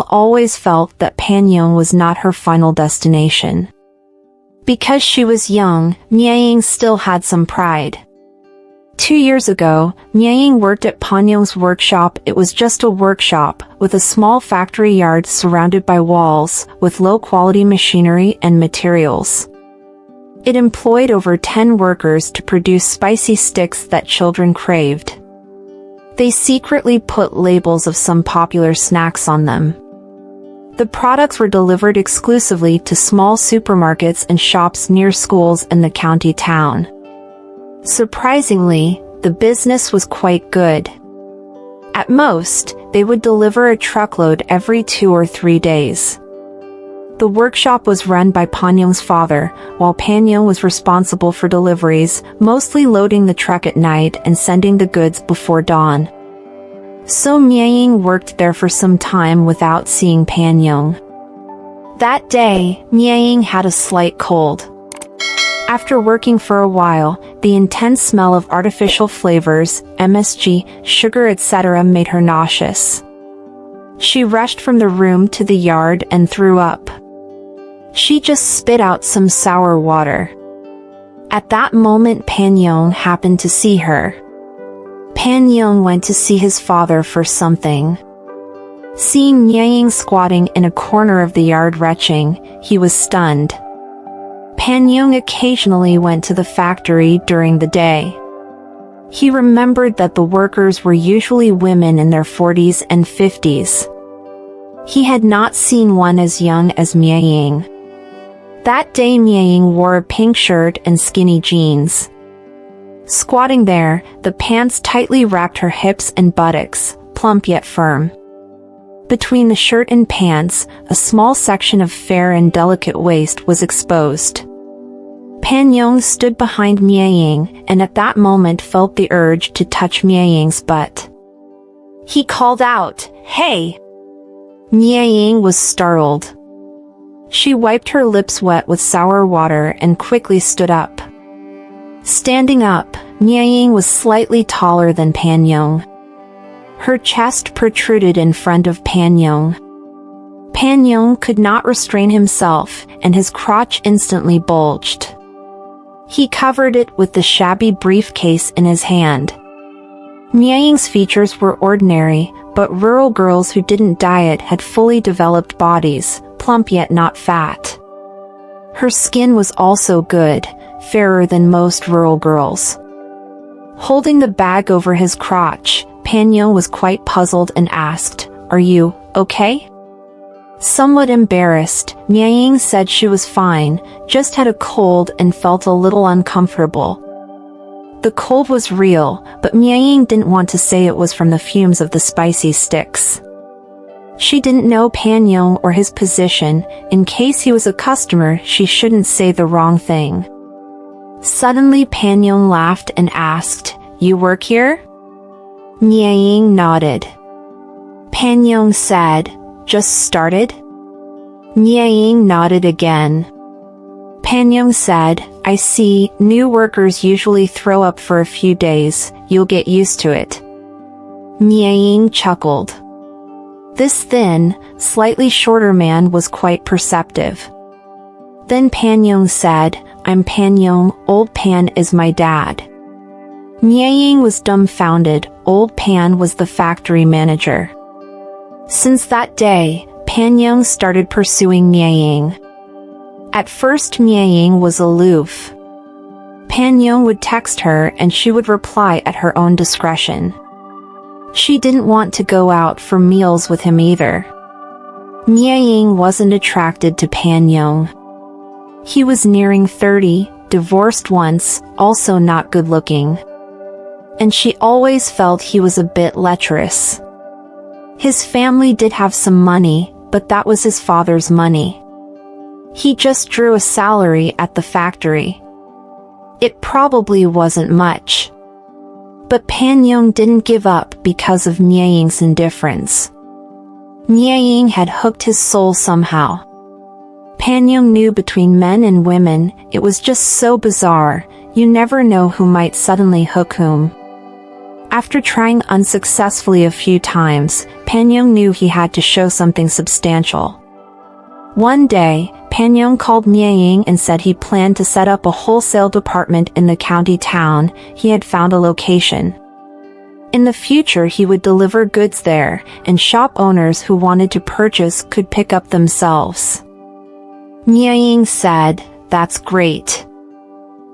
always felt that Pan-Young was not her final destination. Because she was young, Miaying still had some pride. 2 years ago, Miaying worked at Pan-Young's workshop. It was just a workshop, with a small factory yard surrounded by walls, with low-quality machinery and materials. It employed over 10 workers to produce spicy sticks that children craved. They secretly put labels of some popular snacks on them. The products were delivered exclusively to small supermarkets and shops near schools in the county town. Surprisingly, the business was quite good. At most, they would deliver a truckload every 2 or 3 days. The workshop was run by Pan-Young's father, while Pan-Young was responsible for deliveries, mostly loading the truck at night and sending the goods before dawn. So Miaying worked there for some time without seeing Pan-Young. That day, Miaying had a slight cold. After working for a while, the intense smell of artificial flavors, MSG, sugar etc. made her nauseous. She rushed from the room to the yard and threw up. She just spit out some sour water. At that moment Pan-Young happened to see her. Pan-Young went to see his father for something. Seeing Miaying squatting in a corner of the yard retching, he was stunned. Pan-Young occasionally went to the factory during the day. He remembered that the workers were usually women in their 40s and 50s. He had not seen one as young as Miaying. That day Miaying wore a pink shirt and skinny jeans. Squatting there, the pants tightly wrapped her hips and buttocks, plump yet firm. Between the shirt and pants, a small section of fair and delicate waist was exposed. Pan-Young stood behind Miaying and at that moment felt the urge to touch Miaying's butt. He called out, "Hey!" Miaying was startled. She wiped her lips wet with sour water and quickly stood up. Standing up, Miaying was slightly taller than Pan-Young. Her chest protruded in front of Pan-Young. Pan-Young could not restrain himself, and his crotch instantly bulged. He covered it with the shabby briefcase in his hand. Miaying's features were ordinary, but rural girls who didn't diet had fully developed bodies, plump yet not fat. Her skin was also good, fairer than most rural girls. Holding the bag over his crotch, Pan-Young was quite puzzled and asked, "Are you okay?" Somewhat embarrassed, Miaying said she was fine, just had a cold and felt a little uncomfortable. The cold was real, but Miaying didn't want to say it was from the fumes of the spicy sticks. She didn't know Pan-Young or his position. In case he was a customer, she shouldn't say the wrong thing. Suddenly Pan-Young laughed and asked, "You work here?" Miaying nodded. Pan-Young said, "Just started?" Miaying nodded again. Pan-Young said, "I see, new workers usually throw up for a few days, you'll get used to it." Miaying chuckled. This thin, slightly shorter man was quite perceptive. Then Pan-Young said, "I'm Pan-Young, old Pan is my dad." Miaying was dumbfounded. Old Pan was the factory manager. Since that day, Pan-Young started pursuing Miaying. At first Miaying was aloof. Pan-Young would text her and she would reply at her own discretion. She didn't want to go out for meals with him either. Miaying wasn't attracted to Pan-Young. He was nearing 30, divorced once, also not good-looking. And she always felt he was a bit lecherous. His family did have some money, but that was his father's money. He just drew a salary at the factory. It probably wasn't much. But Pan-Young didn't give up because of Miaying's indifference. Miaying had hooked his soul somehow. Pan-Young knew between men and women, it was just so bizarre, you never know who might suddenly hook whom. After trying unsuccessfully a few times, Pan Young knew he had to show something substantial. One day, Pan Young called Mia Ying and said he planned to set up a wholesale department in the county town. He had found a location. In the future he would deliver goods there, and shop owners who wanted to purchase could pick up themselves. Mia Ying said, "That's great."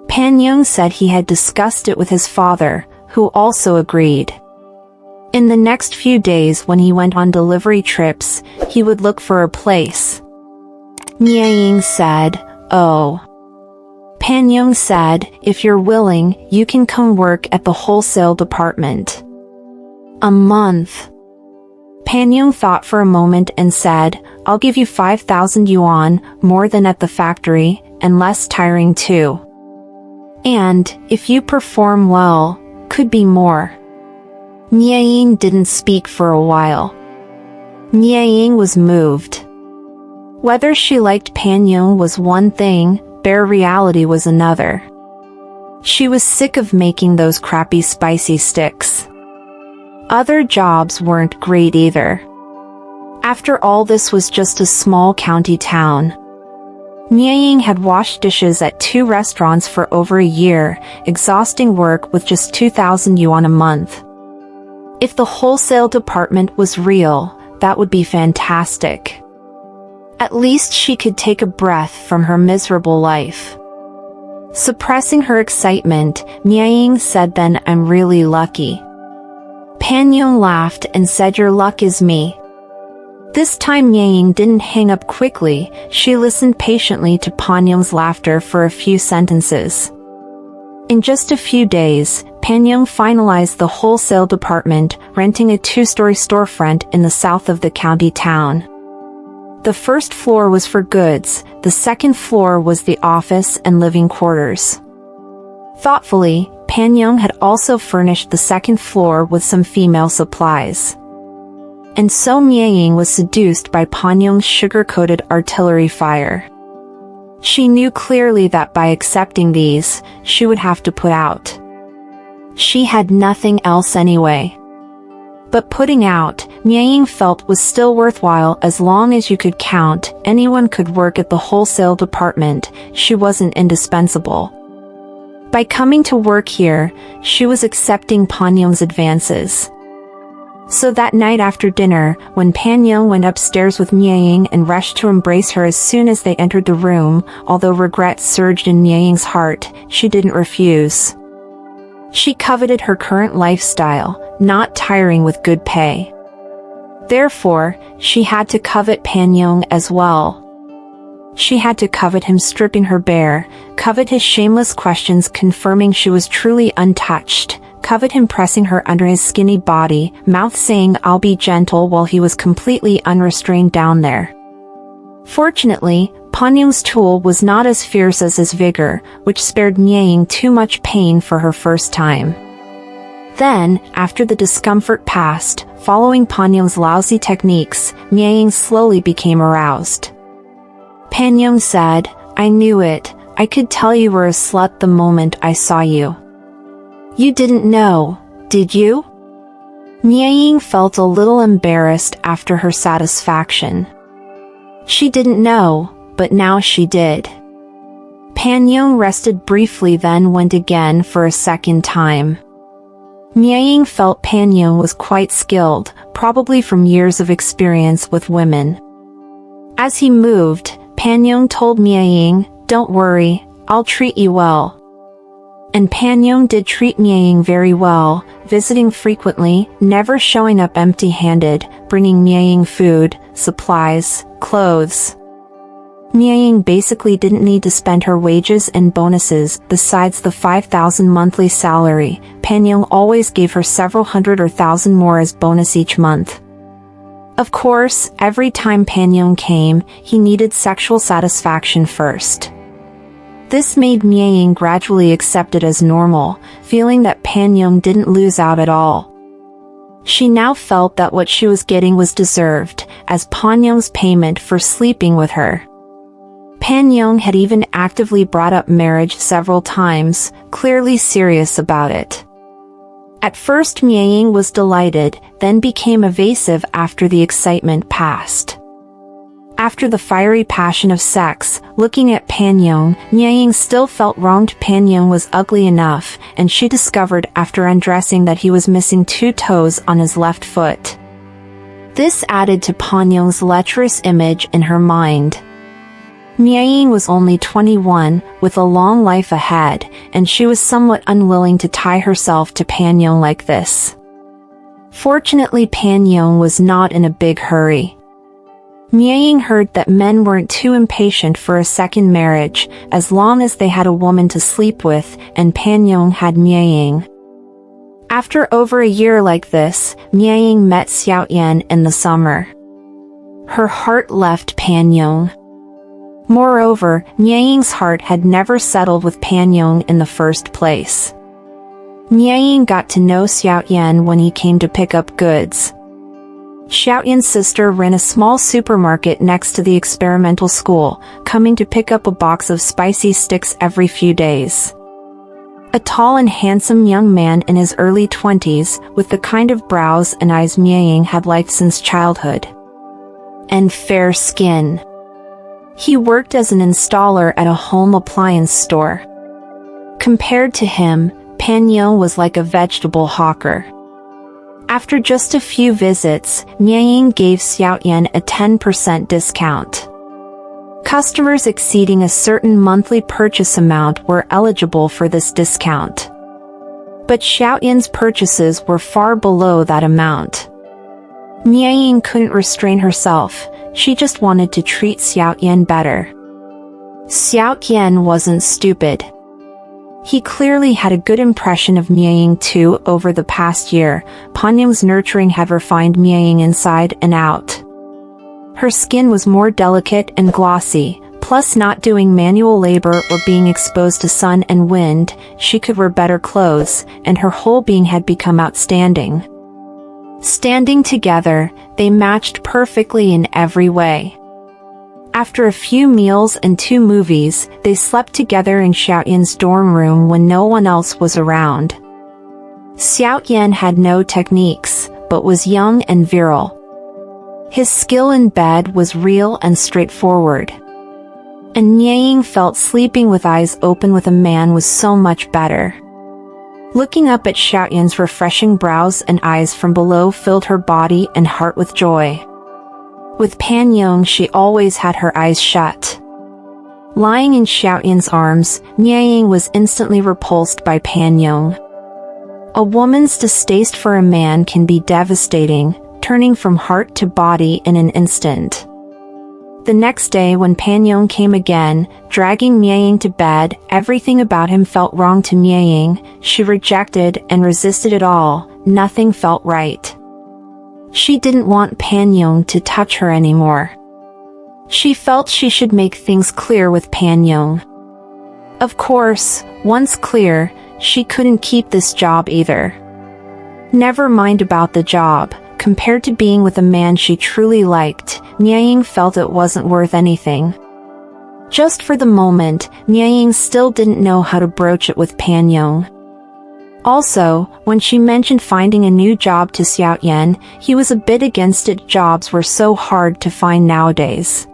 Pan Young said he had discussed it with his father, who also agreed. In the next few days when he went on delivery trips, he would look for a place. Mia Ying said, "Oh." Pan Young said, "If you're willing, you can come work at the wholesale department." A month. Pan Young thought for a moment and said, "I'll give you 5,000 yuan, more than at the factory, and less tiring too. And, if you perform well, could be more." Mia Ying didn't speak for a while. Mia Ying was moved. Whether she liked Pan Young was one thing, bare reality was another. She was sick of making those crappy spicy sticks. Other jobs weren't great either. After all, this was just a small county town. Mia Ying had washed dishes at 2 restaurants for over a year, exhausting work with just 2,000 yuan a month. If the wholesale department was real, that would be fantastic. At least she could take a breath from her miserable life. Suppressing her excitement, Mia Ying said, "Then I'm really lucky." Pan Young laughed and said, "Your luck is me." This time Mia Ying didn't hang up quickly. She listened patiently to Pan Young's laughter for a few sentences. In just a few days, Pan Young finalized the wholesale department, renting a 2-story storefront in the south of the county town. The first floor was for goods, the second floor was the office and living quarters. Thoughtfully, Pan Young had also furnished the second floor with some female supplies. And so Mia Ying was seduced by Pan Young's sugar-coated artillery fire. She knew clearly that by accepting these, she would have to put out. She had nothing else anyway. But putting out, Mia Ying felt, was still worthwhile as long as you could count. Anyone could work at the wholesale department. She wasn't indispensable. By coming to work here, she was accepting Pan Young's advances. So that night after dinner, when Pan Young went upstairs with Mia Ying and rushed to embrace her as soon as they entered the room, although regret surged in Mia Ying's heart, she didn't refuse. She coveted her current lifestyle, not tiring with good pay. Therefore, she had to covet Pan Young as well. She had to covet him stripping her bare, covet his shameless questions confirming she was truly untouched, covet him pressing her under his skinny body, mouth saying "I'll be gentle" while he was completely unrestrained down there. Fortunately, Pan Young's tool was not as fierce as his vigor, which spared Mia Ying too much pain for her first time. Then, after the discomfort passed, following Pan Young's lousy techniques, Mia Ying slowly became aroused. Pan Young said, "I knew it. I could tell you were a slut the moment I saw you." "You didn't know, did you?" Mia Ying felt a little embarrassed after her satisfaction. She didn't know, but now she did. Pan Young rested briefly, then went again for a second time. Mia Ying felt Pan Young was quite skilled, probably from years of experience with women. As he moved, Pan Young told Mia Ying, "Don't worry, I'll treat you well." And Pan Young did treat Mia Ying very well, visiting frequently, never showing up empty-handed, bringing Mia Ying food, supplies, clothes. Mia Ying basically didn't need to spend her wages and bonuses. Besides the 5,000 monthly salary, Pan Young always gave her several hundred or thousand more as bonus each month. Of course, every time Pan Young came, he needed sexual satisfaction first. This made Mia Ying gradually accept it as normal, feeling that Pan Young didn't lose out at all. She now felt that what she was getting was deserved, as Pan Young's payment for sleeping with her. Pan Young had even actively brought up marriage several times, clearly serious about it. At first Mieying was delighted, then became evasive after the excitement passed. After the fiery passion of sex, looking at Pan Yong, Mieying still felt wronged. Pan Yong was ugly enough, and she discovered after undressing that he was missing 2 toes on his left foot. This added to Pan Yong's lecherous image in her mind. Mieying was only 21, with a long life ahead, and she was somewhat unwilling to tie herself to Pan Yong like this. Fortunately, Pan Yong was not in a big hurry. Mieying heard that men weren't too impatient for a second marriage, as long as they had a woman to sleep with, and Pan Yong had Mieying. After over a year like this, Mieying met Xiao Yan in the summer. Her heart left Pan Yong. Moreover, Mieying's heart had never settled with Pan Yong in the first place. Mieying got to know Xiao Yan when he came to pick up goods. Xiao Yan's sister ran a small supermarket next to the experimental school, coming to pick up a box of spicy sticks every few days. A tall and handsome young man in his early 20s, with the kind of brows and eyes Mieying had liked since childhood. And fair skin. He worked as an installer at a home appliance store. Compared to him, Pan Yong was like a vegetable hawker. After just a few visits, Mieying gave Xiao Yan a 10% discount. Customers exceeding a certain monthly purchase amount were eligible for this discount. But Xiao Yan's purchases were far below that amount. Mieying couldn't restrain herself, she just wanted to treat Xiao Yan better. Xiao Yan wasn't stupid. He clearly had a good impression of Mieying too. Over the past year, Pan Yong's nurturing had refined Mieying inside and out. Her skin was more delicate and glossy, plus not doing manual labor or being exposed to sun and wind, she could wear better clothes, and her whole being had become outstanding. Standing together, they matched perfectly in every way. After a few meals and 2 movies, they slept together in Xiao Yan's dorm room when no one else was around. Xiao Yan had no techniques, but was young and virile. His skill in bed was real and straightforward. And Mieying felt sleeping with eyes open with a man was so much better. Looking up at Xiao Yan's refreshing brows and eyes from below filled her body and heart with joy. With Pan Yong, she always had her eyes shut. Lying in Xiao Yan's arms, Mieying was instantly repulsed by Pan Yong. A woman's distaste for a man can be devastating, turning from heart to body in an instant. The next day when Pan Yong came again, dragging Mieying to bed, everything about him felt wrong to Mieying. She rejected and resisted it all, nothing felt right. She didn't want Pan Yong to touch her anymore. She felt she should make things clear with Pan Yong. Of course, once clear, she couldn't keep this job either. Never mind about the job. Compared to being with a man she truly liked, Mieying felt it wasn't worth anything. Just for the moment, Mieying still didn't know how to broach it with Pan Yong. Also, when she mentioned finding a new job to Xiao Yan, he was a bit against it. Jobs were so hard to find nowadays.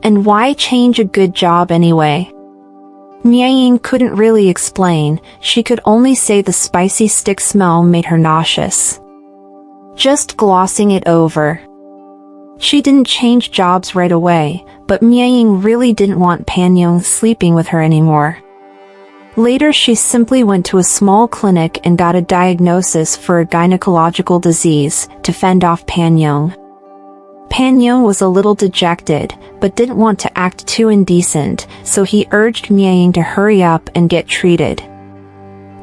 And why change a good job anyway? Mieying couldn't really explain, she could only say the spicy stick smell made her nauseous. Just glossing it over. She didn't change jobs right away, but Mieying really didn't want Pan Yong sleeping with her anymore. Later she simply went to a small clinic and got a diagnosis for a gynecological disease to fend off Pan Yong. Pan Yong was a little dejected, but didn't want to act too indecent, so he urged Mieying to hurry up and get treated.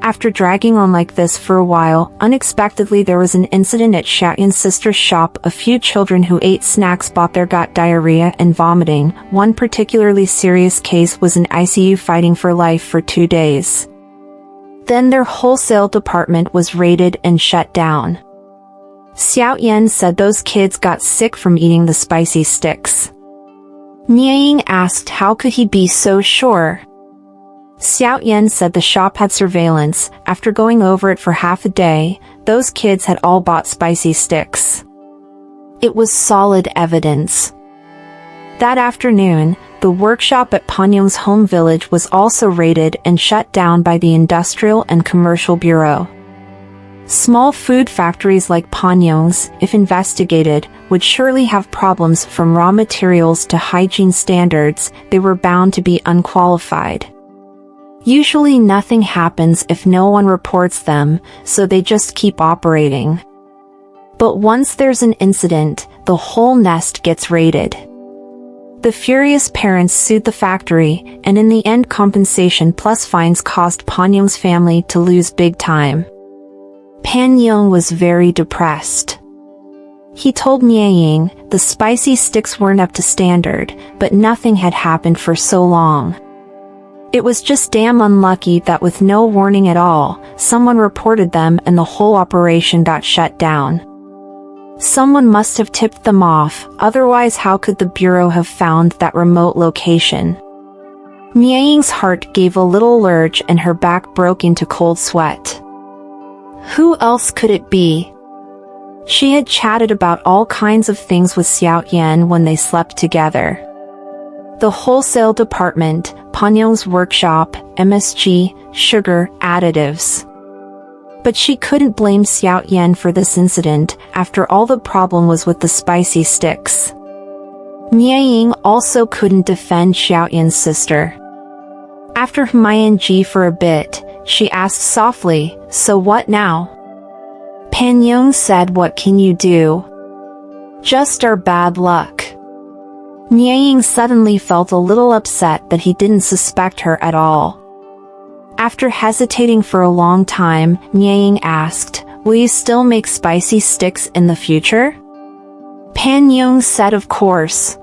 After dragging on like this for a while, unexpectedly there was an incident at Xiao Yan's sister's shop. A few children who ate snacks got diarrhea and vomiting. One particularly serious case was in ICU fighting for life for 2 days. Then their wholesale department was raided and shut down. Xiao Yan said those kids got sick from eating the spicy sticks. Mieying asked how could he be so sure. Xiao Yan said the shop had surveillance. After going over it for half a day, those kids had all bought spicy sticks. It was solid evidence. That afternoon, the workshop at Panyong's home village was also raided and shut down by the Industrial and Commercial Bureau. Small food factories like Panyong's, if investigated, would surely have problems from raw materials to hygiene standards. They were bound to be unqualified. Usually nothing happens if no one reports them, so they just keep operating. But once there's an incident, the whole nest gets raided. The furious parents sued the factory, and in the end compensation plus fines caused Panyong's family to lose big time. Panyong was very depressed. He told Miaying the spicy sticks weren't up to standard, but nothing had happened for so long. It was just damn unlucky that with no warning at all, someone reported them and the whole operation got shut down. Someone must have tipped them off, otherwise how could the Bureau have found that remote location? Miaying's heart gave a little lurch and her back broke into cold sweat. Who else could it be? She had chatted about all kinds of things with Xiao Yan when they slept together. The wholesale department, Panyong's workshop, MSG, sugar, additives. But she couldn't blame Xiao Yan for this incident, after all the problem was with the spicy sticks. Miaying also couldn't defend Xiao Yan's sister. After Miaying for a bit, she asked softly, "So what now?" Panyong said, "What can you do? Just our bad luck." Miaying suddenly felt a little upset that he didn't suspect her at all. After hesitating for a long time, Miaying asked, "Will you still make spicy sticks in the future?" Panyong said, "Of course.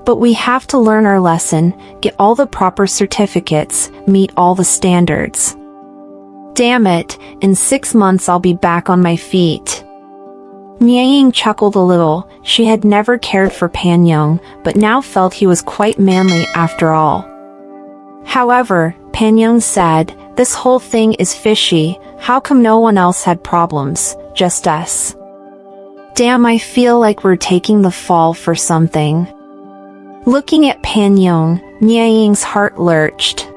But we have to learn our lesson, get all the proper certificates, meet all the standards. Damn it, in 6 months I'll be back on my feet." Miaying chuckled a little. She had never cared for Panyong, but now felt he was quite manly after all. However, Panyong said, "This whole thing is fishy. How come no one else had problems, just us? Damn, I feel like we're taking the fall for something." Looking at Panyong, Miaying's heart lurched.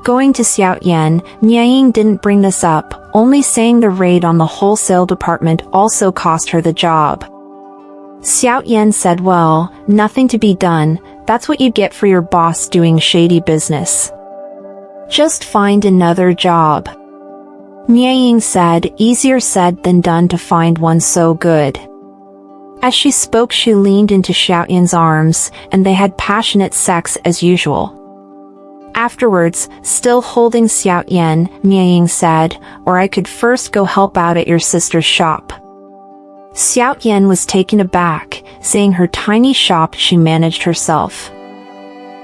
Going to Xiao Yan, Miaying didn't bring this up, only saying the raid on the wholesale department also cost her the job. Xiao Yan said, "Well, nothing to be done, that's what you get for your boss doing shady business. Just find another job." Miaying said, "Easier said than done to find one so good." As she spoke, she leaned into Xiao Yan's arms, and they had passionate sex as usual. Afterwards, still holding Xiao Yan, Miaying said, "Or I could first go help out at your sister's shop." Xiao Yan was taken aback, saying her tiny shop she managed herself.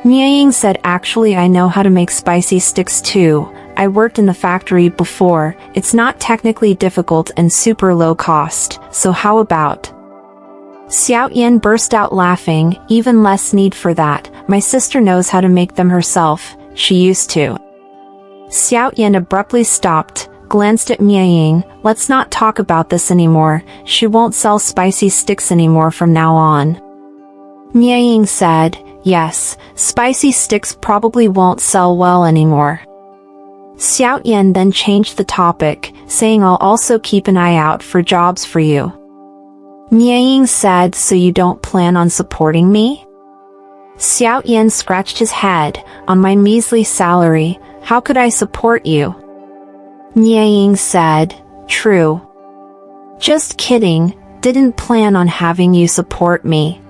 Miaying said, "Actually, I know how to make spicy sticks too. I worked in the factory before. It's not technically difficult and super low cost, so how about?" Xiao Yan burst out laughing. "Even less need for that. My sister knows how to make them herself. She used to." Xiao Yan abruptly stopped, glanced at Miaying. "Let's not talk about this anymore. She won't sell spicy sticks anymore from now on." Miaying said, "Yes, spicy sticks probably won't sell well anymore." Xiao Yan then changed the topic, saying, "I'll also keep an eye out for jobs for you." Miaying said, "So you don't plan on supporting me?" Xiao Yan scratched his head. "On my measly salary, how could I support you?" Miaying said, "True. Just kidding, didn't plan on having you support me."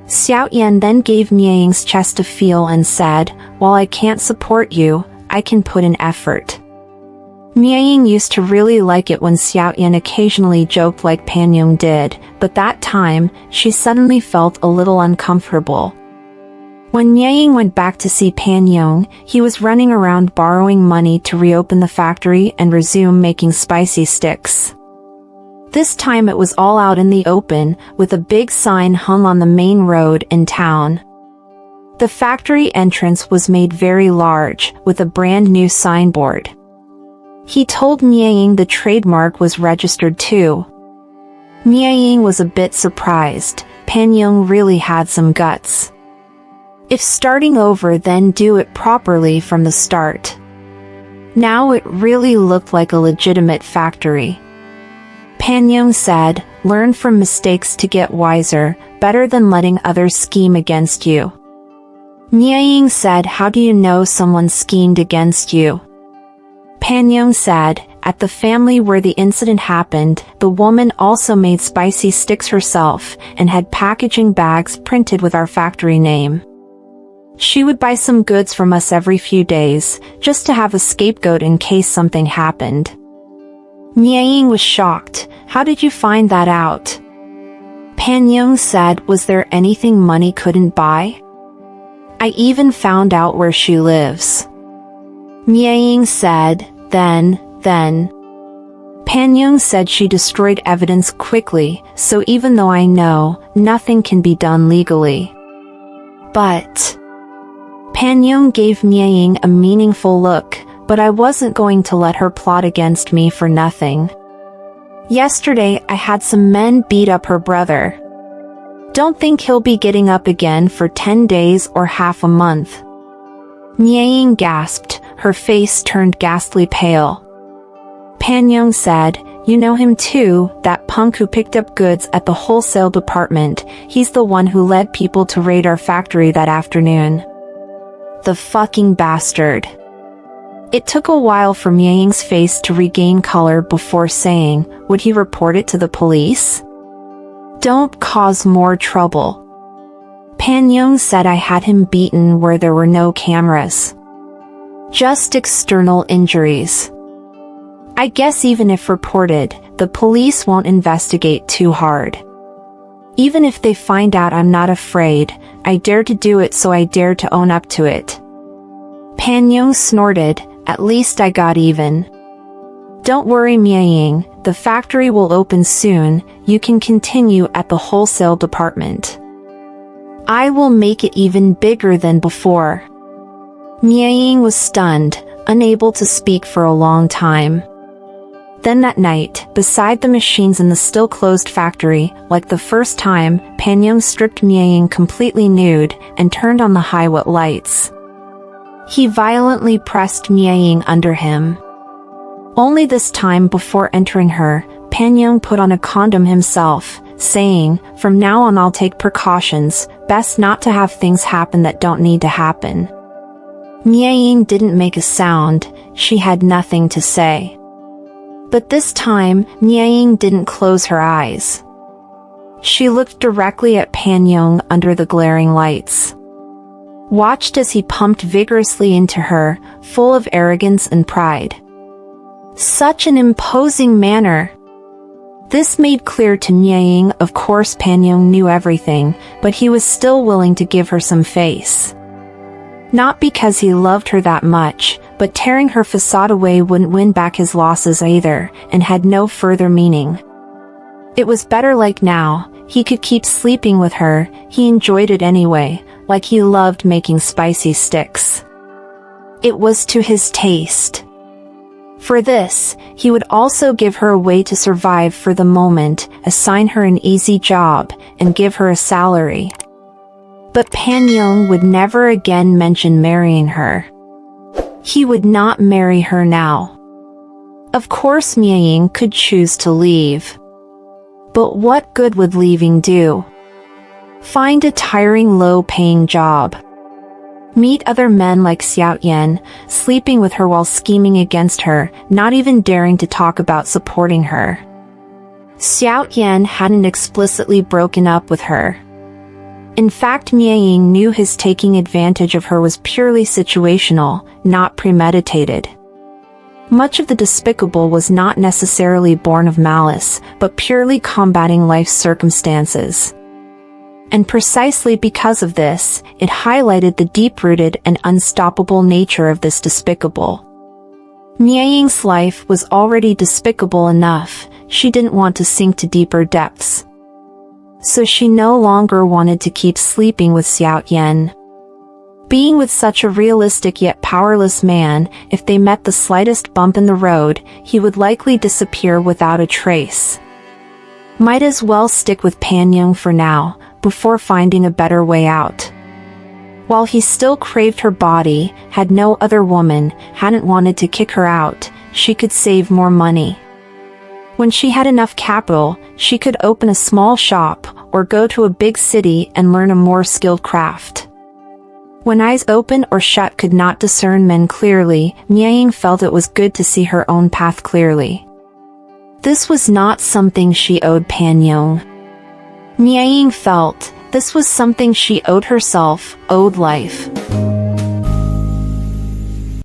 Xiao Yan then gave Miaying's chest a feel and said, "While I can't support you, I can put in effort." Miaying used to really like it when Xiao Yan occasionally joked like Panyong did, but that time, she suddenly felt a little uncomfortable. When Miaying went back to see Panyong, he was running around borrowing money to reopen the factory and resume making spicy sticks. This time it was all out in the open, with a big sign hung on the main road in town. The factory entrance was made very large, with a brand new signboard. He told Miaying the trademark was registered too. Miaying was a bit surprised. Pan Yung really had some guts. If starting over, then do it properly from the start. Now it really looked like a legitimate factory. Pan Yung said, "Learn from mistakes to get wiser, better than letting others scheme against you." Miaying said, "How do you know someone schemed against you?" Pan Yung said, "At the family where the incident happened, the woman also made spicy sticks herself and had packaging bags printed with our factory name. She would buy some goods from us every few days, just to have a scapegoat in case something happened." Miaying was shocked. "How did you find that out?" Pan Yung said, "Was there anything money couldn't buy? I even found out where she lives." Miaying said, then. Pan Yung said, "She destroyed evidence quickly, so even though I know, nothing can be done legally." But Pan Yung gave Miaying a meaningful look, "But I wasn't going to let her plot against me for nothing. Yesterday I had some men beat up her brother. Don't think he'll be getting up again for 10 days or half a month." Miaying gasped, her face turned ghastly pale. Pan Yung said, "You know him too, that punk who picked up goods at the wholesale department. He's the one who led people to raid our factory that afternoon. The fucking bastard." It took a while for Miaying's face to regain color before saying, "Would he report it to the police?" "Don't cause more trouble." Pan Yung said, "I had him beaten where there were no cameras. Just external injuries. I guess even if reported, the police won't investigate too hard. Even if they find out I'm not afraid, I dare to do it, so I dare to own up to it." Pan Yung snorted, "At least I got even. Don't worry, Miaying, the factory will open soon, you can continue at the wholesale department. I will make it even bigger than before." Miaying was stunned, unable to speak for a long time. Then that night, beside the machines in the still-closed factory, like the first time, Pan Yung stripped Miaying completely nude and turned on the highway lights. He violently pressed Miaying under him. Only this time, before entering her, Pan Yung put on a condom himself, saying, "From now on I'll take precautions, best not to have things happen that don't need to happen." Miaying didn't make a sound, she had nothing to say. But this time, Miaying didn't close her eyes. She looked directly at Pan Yung under the glaring lights. Watched as he pumped vigorously into her, full of arrogance and pride. Such an imposing manner. This made clear to Miaying. Of course Pan Yung knew everything, but he was still willing to give her some face. Not because he loved her that much, but tearing her facade away wouldn't win back his losses either, and had no further meaning. It was better like now, he could keep sleeping with her, he enjoyed it anyway, like he loved making spicy sticks. It was to his taste. For this, he would also give her a way to survive for the moment, assign her an easy job, and give her a salary. But Pan Yung would never again mention marrying her. He would not marry her now. Of course Miaying could choose to leave. But what good would leaving do? Find a tiring low-paying job. Meet other men like Xiao Yan, sleeping with her while scheming against her, not even daring to talk about supporting her. Xiao Yan hadn't explicitly broken up with her. In fact, Miaying knew his taking advantage of her was purely situational, not premeditated. Much of the despicable was not necessarily born of malice, but purely combating life's circumstances. And precisely because of this, it highlighted the deep-rooted and unstoppable nature of this despicable. Miaying's life was already despicable enough, she didn't want to sink to deeper depths. So she no longer wanted to keep sleeping with Xiao Yan. Being with such a realistic yet powerless man, if they met the slightest bump in the road, he would likely disappear without a trace. Might as well stick with Pan Young for now, before finding a better way out. While he still craved her body, had no other woman, hadn't wanted to kick her out, she could save more money. When she had enough capital, she could open a small shop, or go to a big city and learn a more skilled craft. When eyes open or shut could not discern men clearly, Mia Ying felt it was good to see her own path clearly. This was not something she owed Pan Young. Mia Ying felt this was something she owed herself, owed life.